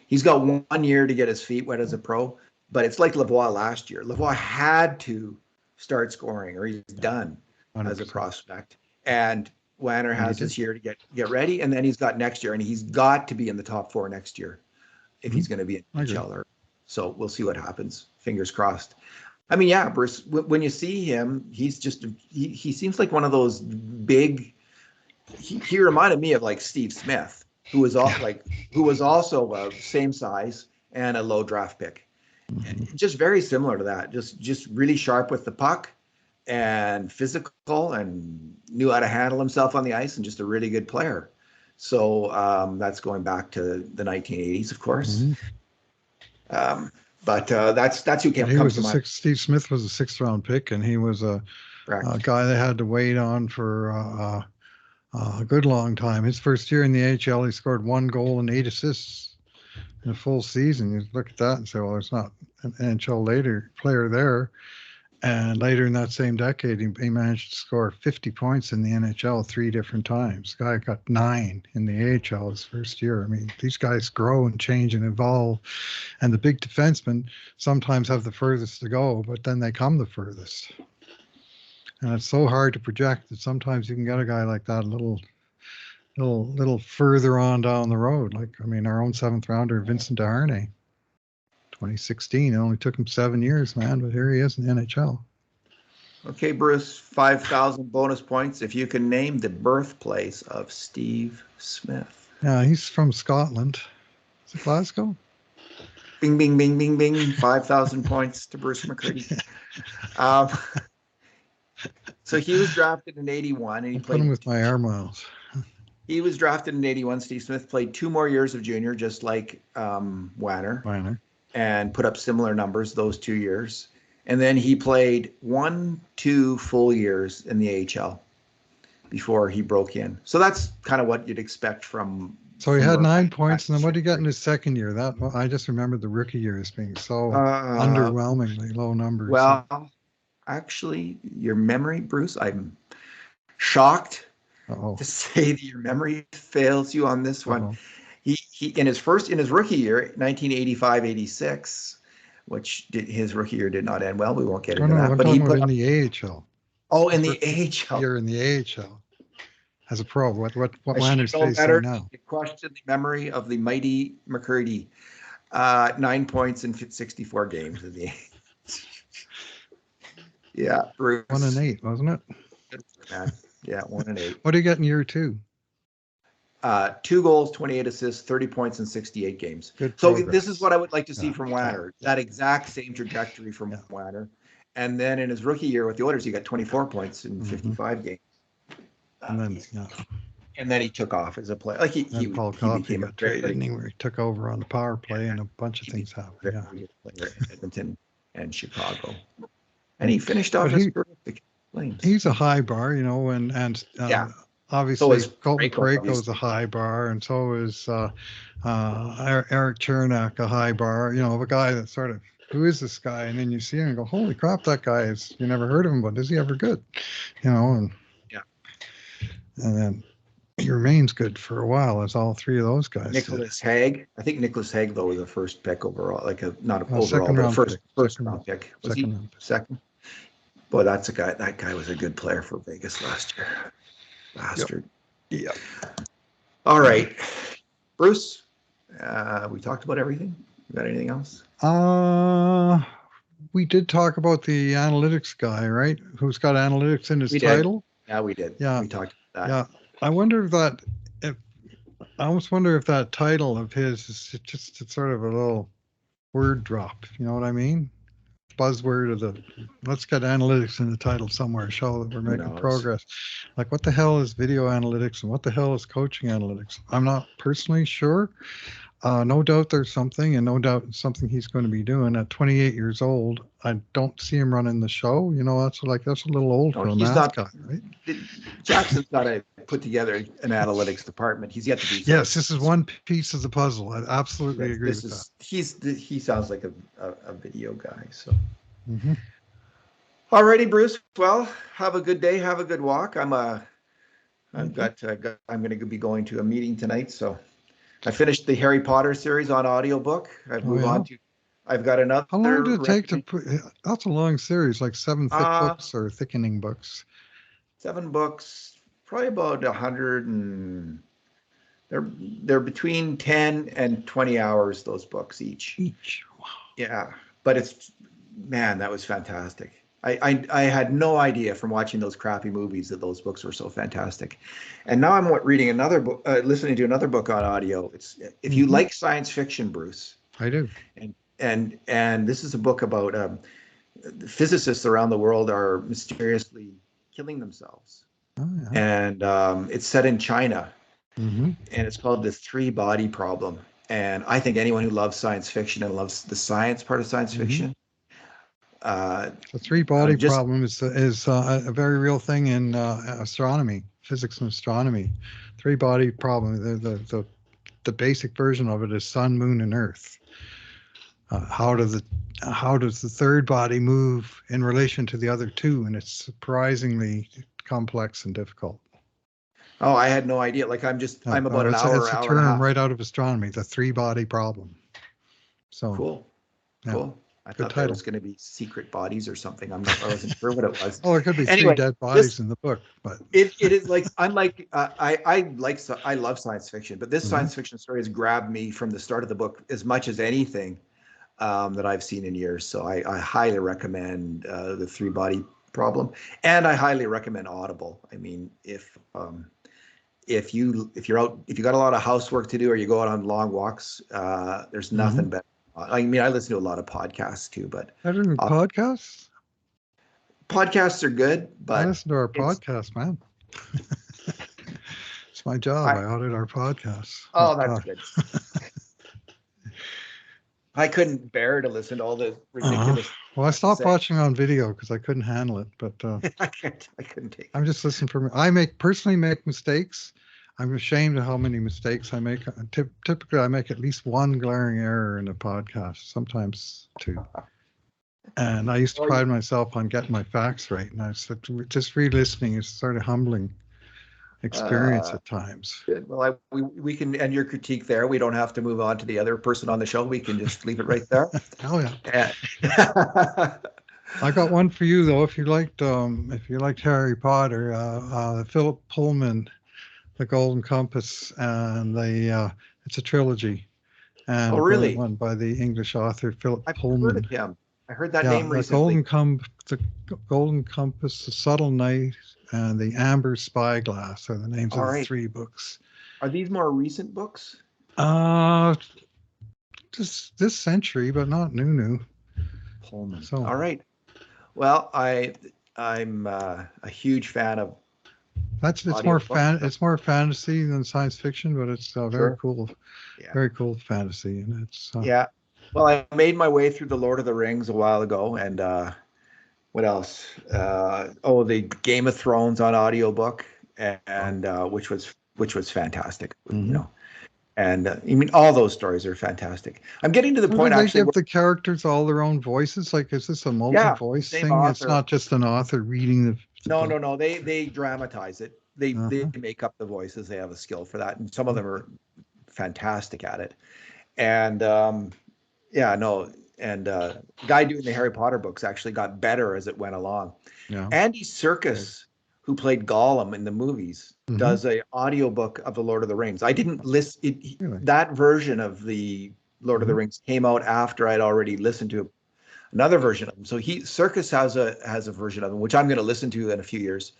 he's got 1 year to get his feet wet as a pro, but it's like Lavoie last year. Lavoie had to start scoring or he's done 100%. As a prospect. And Wanner has this year to get ready, and then he's got next year, and he's got to be in the top 4 next year if he's going to be in the NHL. So we'll see what happens. Fingers crossed. I mean, yeah, Bruce, when you see him, he's just, he seems like one of those big, he reminded me of like Steve Smith, who was also same size and a low draft pick. Mm-hmm. Just very similar to that, just really sharp with the puck and physical and knew how to handle himself on the ice and just a really good player. So that's going back to the 1980s, of course. Mm-hmm. But that's who comes to mind. Steve Smith was a 6th-round pick, and he was a guy they had to wait on for a good long time. His first year in the AHL, he scored 1 goal and 8 assists in a full season. You look at that and say, well, there's not an NHL player there. And later in that same decade, he managed to score 50 points in the NHL 3 different times. The guy got 9 in the AHL his first year. I mean, these guys grow and change and evolve. And the big defensemen sometimes have the furthest to go, but then they come the furthest. And it's so hard to project that sometimes you can get a guy like that a little further on down the road. Like, I mean, our own 7th rounder, Vincent DeHarnay. 2016. It only took him 7 years, man, but here he is in the NHL. Okay, Bruce, 5,000 bonus points if you can name the birthplace of Steve Smith. Yeah, he's from Scotland. Is it Glasgow? Bing, bing, bing, bing, bing. 5,000 points to Bruce McCurdy. So he was drafted in 81, and he played. Put him with my air miles. He was drafted in 81. Steve Smith played 2 more years of junior, just like Wanner. And put up similar numbers those 2 years. And then he played 1-2 full years in the AHL before he broke in. So that's kind of what you'd expect from. So he had 9 points, and then what did he get in his second year? I just remember the rookie year as being so underwhelmingly low numbers. Well, actually, your memory, Bruce, I'm shocked to say that your memory fails you on this one. He in his rookie year, 1985-86, which his rookie year did not end well. We won't get into that. But he put in the AHL. Oh, in the AHL. Year in the AHL as a pro. What I should Wanner's know facing better. now? You question the memory of the mighty McCurdy. 9 points in 64 games in the Yeah, Bruce. 1-8, wasn't it? Good man. Yeah, 1-8. What do you get in year 2? 2 goals, 28 assists, 30 points in 68 games. Good So progress. this is what I would like to see Yeah, from Wanner. yeah. That exact same trajectory from Wanner. And then in his rookie year with the Oilers, he got 24 points in 55 games. And then he took off as a player. Like he became got traded, didn't he? Where he took over on the power play, and a bunch of things happened. Yeah, player in Edmonton and Chicago, and he finished off his career with the Flames. He's a high bar, you know, and obviously so Colton Parayko's a high bar, and so is Eric Chernak a high bar. You know, a guy that sort of, who is this guy? And then you see him and go, holy crap, that guy is. You never heard of him, but is he ever good? You know, and then he remains good for a while, as all three of those guys. Nicholas Hague. I think Nicholas Hague, though, was the first pick overall, not overall, but first round pick. Was he second? Boy, that's a guy. That guy was a good player for Vegas last year. Bastard. Yeah. All right, Bruce. We talked about everything. You got anything else? We did talk about the analytics guy, right? Who's got analytics in his title? Yeah, we did. Yeah, we talked about that. Yeah, I almost wonder if that title of his is just sort of a little word drop. You know what I mean? Buzzword of let's get analytics in the title somewhere, show that we're making progress. Like, what the hell is video analytics and what the hell is coaching analytics? I'm not personally sure. No doubt there's something, and no doubt it's something he's going to be doing at 28 years old. I don't see him running the show. You know, that's a little old for a mascot, right? Jackson's got to put together an analytics department. He's yet to be. Yes, this is one piece of the puzzle. I absolutely agree with that. He sounds like a video guy. So. Mm-hmm. All righty, Bruce. Well, have a good day. Have a good walk. I'm going to be going to a meeting tonight, so. I finished the Harry Potter series on audiobook. I've got another. How long did it take to put? That's a long series, like 7 thick books or thickening books. 7 books, probably about 100, and they're between 10 and 20 hours. Those books each. Wow. Yeah, but that was fantastic. I had no idea from watching those crappy movies that those books were so fantastic. And now I'm reading another book, listening to another book on audio. If you like science fiction, Bruce. I do. And this is a book about physicists around the world are mysteriously killing themselves. Oh, yeah. And it's set in China. Mm-hmm. And it's called The 3-Body Problem. And I think anyone who loves science fiction and loves the science part of science fiction, the 3-body problem is a very real thing in astronomy, physics and astronomy. 3-body problem. The basic version of it is sun, moon, and earth. How does the third body move in relation to the other two? And it's surprisingly complex and difficult. Oh, I had no idea. Like I'm about an hour. It's a term right out of astronomy, the 3-body problem. So cool. Yeah. Cool. I thought that was going to be secret bodies or something. I wasn't sure what it was. Oh, it could be 3 dead bodies in the book, but it is like unlike I love science fiction, but this science fiction story has grabbed me from the start of the book as much as anything that I've seen in years. So I highly recommend the 3-Body Problem, and I highly recommend Audible. I mean, if you got a lot of housework to do or you go out on long walks, there's nothing better. I mean, I listen to a lot of podcasts too, but better than podcasts? Podcasts are good, but I listen to our podcast, man. It's my job. I audit our podcasts. Oh, that's good. I couldn't bear to listen to all the ridiculous. Well, I stopped watching on video because I couldn't handle it. But I couldn't take it. I'm just listening for me. I personally make mistakes. I'm ashamed of how many mistakes I make. Typically, I make at least one glaring error in a podcast, sometimes 2. And I used to pride myself on getting my facts right. And I said, just re-listening is sort of humbling experience at times. Good. Well, we can end your critique there. We don't have to move on to the other person on the show. We can just leave it right there. Hell yeah. I got one for you though. If you liked Harry Potter, Philip Pullman, The Golden Compass, and it's a trilogy, Oh, and a brilliant really? one by the English author Philip I've heard of Pullman. him. I heard that Yeah, name recently. The Golden Compass, The Subtle Knight, and The Amber Spyglass are the names All of the right. three books. Are these more recent books? Uh, just this century, but not new. Pullman. So All right. Well, I'm a huge fan of audiobooks. So it's more fantasy than science fiction, but it's sure. Yeah. very cool fantasy, and it's Yeah. Well, I made my way through the Lord of the Rings a while ago, and what else? The Game of Thrones on audiobook, and which was fantastic. You mhm. know, and I mean, all those stories are fantastic. I'm getting to the So do point they actually give where, the characters all their own voices? Like, is this a yeah, multi-voice same thing? It's author. not just an author reading the No, no, book. no. They dramatize it. They Uh-huh. make up the voices. They have a skill for that, and some of them are fantastic at it. And yeah, no, and the guy doing the Harry Potter books actually got better as it went along. Yeah. Andy Good. Serkis, who played Gollum in the movies, Hmm. does a audiobook of the Lord of the Rings. I didn't list it. Really. That version of the Lord of the Hmm. Rings came out after I'd already listened to another version of them. So Serkis has a version of them, which I'm going to listen to in a few years.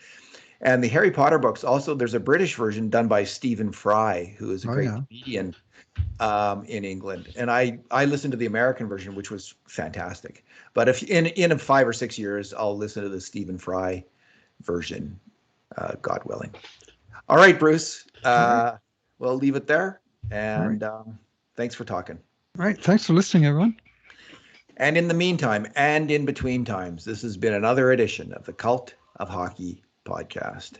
And the Harry Potter books also, there's a British version done by Stephen Fry, who is a Oh great yeah. comedian in England. And I listened to the American version, which was fantastic. But if in 5 or 6 years, I'll listen to the Stephen Fry version, God willing. All right, Bruce. All right. We'll leave it there. All right. And thanks for talking. All right. Thanks for listening, everyone. And in the meantime, and in between times, this has been another edition of the Cult of Hockey podcast.